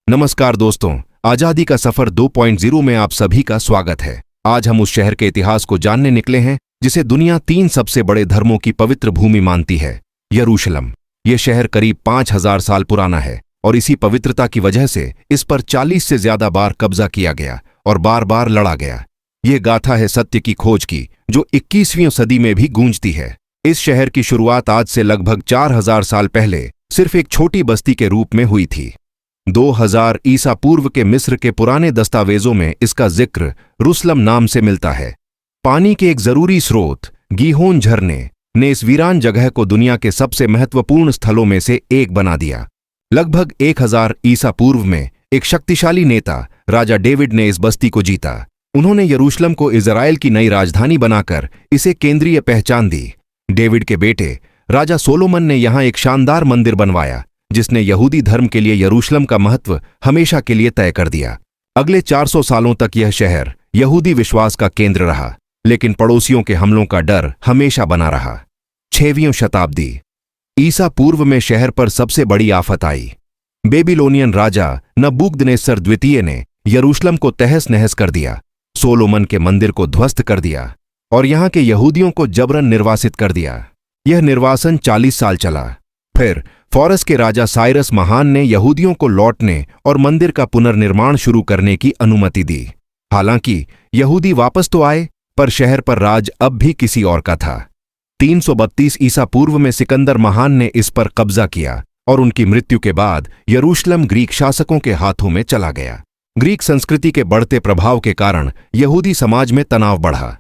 नमस्कार दोस्तों, आजादी का सफर 2.0 में आप सभी का स्वागत है। आज हम उस शहर के इतिहास को जानने निकले हैं जिसे दुनिया 3 सबसे बड़े धर्मों की पवित्र भूमि मानती है, यरूशलम। यह शहर करीब 5000 साल पुराना है और इसी पवित्रता की वजह से इस पर 40 से ज्यादा बार कब्जा किया गया और बार बार लड़ा गया। यह गाथा है सत्य की खोज की, जो 21वीं सदी में भी गूंजती है। इस शहर की शुरुआत आज से लगभग 4000 साल पहले सिर्फ एक छोटी बस्ती के रूप में हुई थी। 2000 ईसा पूर्व के मिस्र के पुराने दस्तावेजों में इसका जिक्र रुसलम नाम से मिलता है। पानी के एक जरूरी स्रोत गीहोन झरने ने इस वीरान जगह को दुनिया के सबसे महत्वपूर्ण स्थलों में से एक बना दिया। लगभग 1000 ईसा पूर्व में एक शक्तिशाली नेता राजा डेविड ने इस बस्ती को जीता। उन्होंने यरूशलम को इजराइल की नई राजधानी बनाकर इसे केंद्रीय पहचान दी। डेविड के बेटे राजा सोलोमन ने यहां एक शानदार मंदिर बनवाया, जिसने यहूदी धर्म के लिए यरूशलम का महत्व हमेशा के लिए तय कर दिया। अगले 400 सालों तक यह शहर यहूदी विश्वास का केंद्र रहा, लेकिन पड़ोसियों के हमलों का डर हमेशा बना रहा। 6वीं शताब्दी ईसा पूर्व में शहर पर सबसे बड़ी आफत आई। बेबीलोनियन राजा नबूकदनेस्सर द्वितीय ने यरूशलम को तहस नहस कर दिया, सोलोमन के मंदिर को ध्वस्त कर दिया और यहां के यहूदियों को जबरन निर्वासित कर दिया। यह निर्वासन 40 साल चला। फिर फारस के राजा साइरस महान ने यहूदियों को लौटने और मंदिर का पुनर्निर्माण शुरू करने की अनुमति दी। हालांकि यहूदी वापस तो आए, पर शहर पर राज अब भी किसी और का था। 332 ईसा पूर्व में सिकंदर महान ने इस पर कब्जा किया और उनकी मृत्यु के बाद यरूशलम ग्रीक शासकों के हाथों में चला गया। ग्रीक संस्कृति के बढ़ते प्रभाव के कारण यहूदी समाज में तनाव बढ़ा।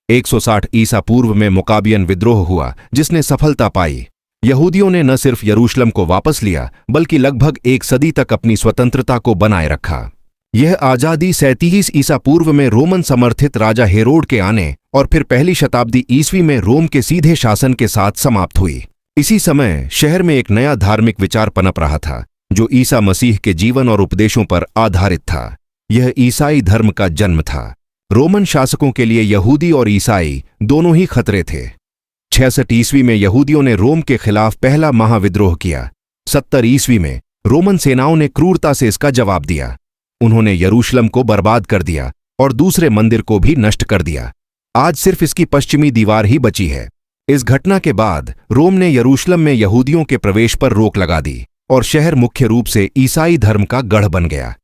160 ईसा पूर्व में मुकाबियन विद्रोह हुआ, जिसने सफलता पाई। यहूदियों ने न सिर्फ यरूशलम को वापस लिया, बल्कि लगभग एक सदी तक अपनी स्वतंत्रता को बनाए रखा। यह आजादी 37 ईसा पूर्व में रोमन समर्थित राजा हेरोड के आने और फिर पहली शताब्दी ईस्वी में रोम के सीधे शासन के साथ समाप्त हुई। इसी समय शहर में एक नया धार्मिक विचार पनप रहा था, जो ईसा मसीह के जीवन और उपदेशों पर आधारित था। यह ईसाई धर्म का जन्म था। रोमन शासकों के लिए यहूदी और ईसाई दोनों ही खतरे थे। 66 ईस्वी में यहूदियों ने रोम के खिलाफ पहला महाविद्रोह किया। 70 ईस्वी में रोमन सेनाओं ने क्रूरता से इसका जवाब दिया। उन्होंने यरूशलम को बर्बाद कर दिया और दूसरे मंदिर को भी नष्ट कर दिया। आज सिर्फ इसकी पश्चिमी दीवार ही बची है। इस घटना के बाद रोम ने यरूशलम में यहूदियों के प्रवेश पर रोक लगा दी और शहर मुख्य रूप से ईसाई धर्म का गढ़ बन गया।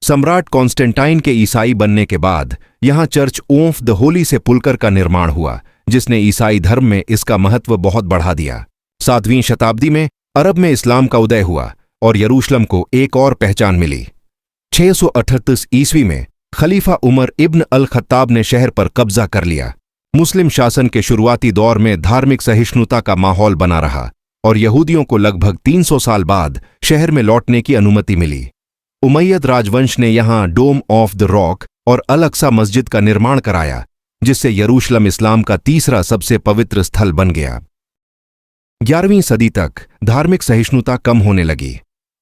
सम्राट कॉन्स्टेंटाइन के ईसाई बनने के बाद यहां चर्च ऑफ द होली सेपुल्कर का निर्माण हुआ, जिसने ईसाई धर्म में इसका महत्व बहुत बढ़ा दिया। 7वीं शताब्दी में अरब में इस्लाम का उदय हुआ और यरूशलम को एक और पहचान मिली। 638 ईस्वी में खलीफा उमर इब्न अल खत्ताब ने शहर पर कब्जा कर लिया। मुस्लिम शासन के शुरुआती दौर में धार्मिक सहिष्णुता का माहौल बना रहा और यहूदियों को लगभग 300 साल बाद शहर में लौटने की अनुमति मिली। उमैयद राजवंश ने यहां डोम ऑफ द रॉक और अल अक्सा मस्जिद का निर्माण कराया, जिससे यरूशलम इस्लाम का तीसरा सबसे पवित्र स्थल बन गया। 11वीं सदी तक धार्मिक सहिष्णुता कम होने लगी।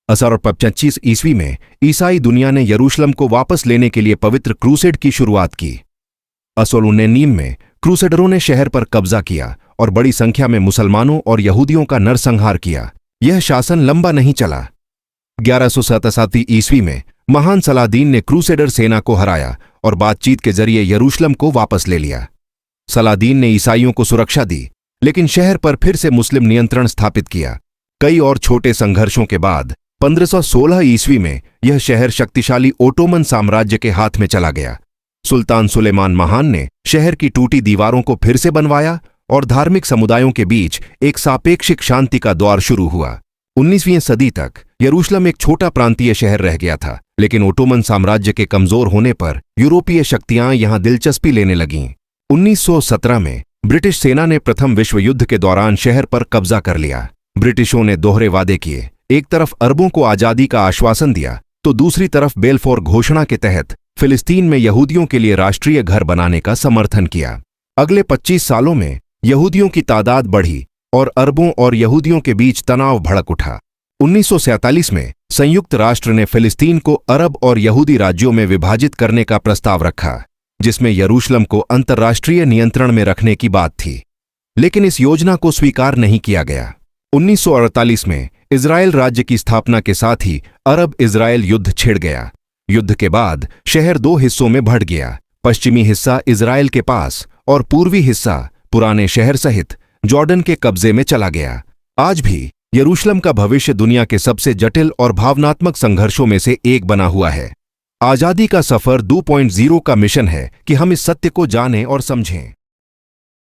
1825 ईस्वी में ईसाई दुनिया ने यरूशलम को वापस लेने के लिए पवित्र क्रूसेड की शुरुआत की। 1899 में क्रूसेडरों ने शहर पर कब्जा किया और बड़ी संख्या में मुसलमानों और यहूदियों का नरसंहार किया। यह शासन लंबा नहीं चला। 1187 ईस्वी में महान सलादीन ने क्रूसेडर सेना को हराया और बातचीत के जरिए यरूशलम को वापस ले लिया। सलादीन ने ईसाइयों को सुरक्षा दी, लेकिन शहर पर फिर से मुस्लिम नियंत्रण स्थापित किया। कई और छोटे संघर्षों के बाद 1516 ईस्वी में यह शहर शक्तिशाली ओटोमन साम्राज्य के हाथ में चला गया। सुल्तान सुलेमान महान ने शहर की टूटी दीवारों को फिर से बनवाया और धार्मिक समुदायों के बीच एक सापेक्षिक शांति का दौर शुरू हुआ। 19वीं सदी तक यरूशलम एक छोटा प्रांतीय शहर रह गया था, लेकिन ओटोमन साम्राज्य के कमजोर होने पर यूरोपीय शक्तियां यहां दिलचस्पी लेने लगीं। 1917 में ब्रिटिश सेना ने प्रथम विश्व युद्ध के दौरान शहर पर कब्जा कर लिया। ब्रिटिशों ने दोहरे वादे किए। एक तरफ अरबों को आजादी का आश्वासन दिया, तो दूसरी तरफ बेलफोर घोषणा के तहत फिलिस्तीन में यहूदियों के लिए राष्ट्रीय घर बनाने का समर्थन किया। अगले 25 सालों में यहूदियों की तादाद बढ़ी और अरबों और यहूदियों के बीच तनाव भड़क उठा। 1947 में संयुक्त राष्ट्र ने फिलिस्तीन को अरब और यहूदी राज्यों में विभाजित करने का प्रस्ताव रखा, जिसमें यरूशलम को अंतर्राष्ट्रीय नियंत्रण में रखने की बात थी। लेकिन इस योजना को स्वीकार नहीं किया गया। 1948 में इजराइल राज्य की स्थापना के साथ ही अरब इजराइल युद्ध छिड़ गया। युद्ध के बाद शहर दो हिस्सों में बढ़ गया। पश्चिमी हिस्सा इजराइल के पास और पूर्वी हिस्सा पुराने शहर सहित जॉर्डन के कब्जे में चला गया। आज भी यरूशलेम का भविष्य दुनिया के सबसे जटिल और भावनात्मक संघर्षों में से एक बना हुआ है। आजादी का सफर 2.0 का मिशन है कि हम इस सत्य को जानें और समझें।